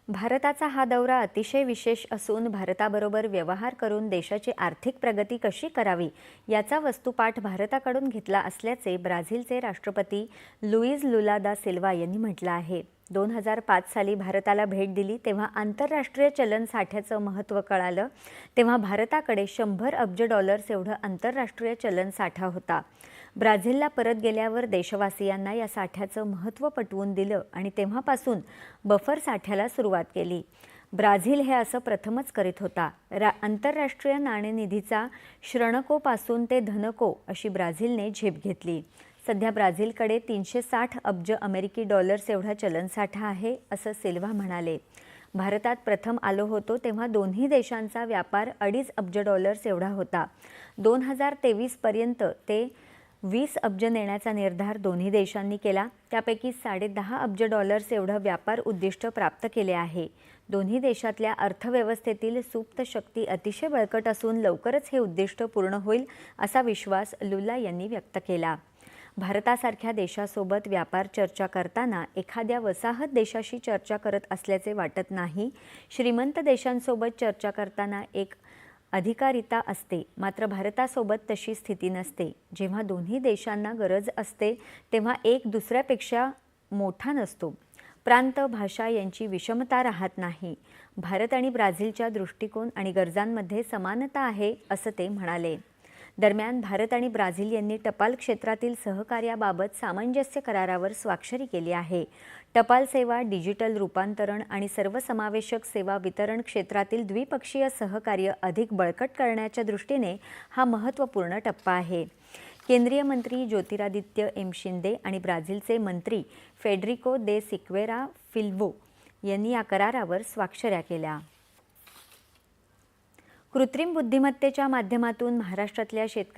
भारताचा हा दौरा अतिशय विशेष असून भारताबरोबर व्यवहार करून देशाची आर्थिक प्रगती कशी करावी याचा वस्तुपाठ भारताकडून घेतला असल्याचे ब्राझीलचे राष्ट्रपती लुईज लुला दा सिल्वा यांनी म्हटलं आहे। 2005 साली भारताला भेट दिली तेव्हा आंतरराष्ट्रीय चलन साठ्याचं महत्त्व कळालं। तेव्हा भारताकडे 100 अब्ज डॉलर्स एवढं आंतरराष्ट्रीय चलन साठा होता। ब्राझीलला परत गेल्यावर देशवासियांना या साठ्याचं महत्त्व पटवून दिलं आणि तेव्हापासून बफर साठ्याला सुरुवात केली। ब्राझील हे असं प्रथमच करीत होता। आंतरराष्ट्रीय नाणेनिधीचा श्रणकोपासून ते धनको अशी ब्राझीलने झेप घेतली। सध्या ब्राझीलकडे 360 अब्ज अमेरिकी डॉलर्स एवढा चलनसाठा आहे असं सिल्वा म्हणाले। भारतात प्रथम आलो होतो तेव्हा दोन्ही देशांचा व्यापार 2.5 अब्ज डॉलर्स एवढा होता। 2023 पर्यंत ते 20 अब्ज नेण्याचा निर्धार दोन्ही देशांनी केला। त्यापैकी 10.5 अब्ज डॉलर्स एवढं व्यापार उद्दिष्ट प्राप्त केले आहे। दोन्ही देशातल्या अर्थव्यवस्थेतील सुप्त शक्ती अतिशय बळकट असून लवकरच हे उद्दिष्ट पूर्ण होईल असा विश्वास लुला यांनी व्यक्त केला। भारतासारख्या देशासोबत व्यापार चर्चा करताना एखाद्या वसाहत देशाशी चर्चा करत असल्याचे वाटत नाही। श्रीमंत देशांसोबत चर्चा करताना एक अधिकारिता असते, मात्र भारतासोबत तशी स्थिती नसते। जेव्हा दोन्ही देशांना गरज असते तेव्हा एक दुसऱ्यापेक्षा मोठा नसतो। प्रांत, भाषा यांची विषमता राहत नाही। भारत आणि ब्राझीलच्या दृष्टिकोन आणि गरजांमध्ये समानता आहे असं ते म्हणाले। दरम्यान भारत आणि ब्राझील यांनी टपाल क्षेत्रातील सहकार्याबाबत सामंजस्य करारावर स्वाक्षरी केली आहे। टपाल सेवा, डिजिटल रूपांतरण आणि सर्वसमावेशक सेवा वितरण क्षेत्रातील द्विपक्षीय सहकार्य अधिक बळकट करण्याच्या दृष्टीने हा महत्त्वपूर्ण टप्पा आहे। केंद्रीय मंत्री ज्योतिरादित्य एम शिंदे आणि ब्राझीलचे मंत्री फेडरिको दे सिक्वेरा फिल्वो यांनी या करारावर स्वाक्षऱ्या केल्या। कृत्रिम बुद्धिमत्तेच्या माध्यमातून महाराष्ट्रातल्या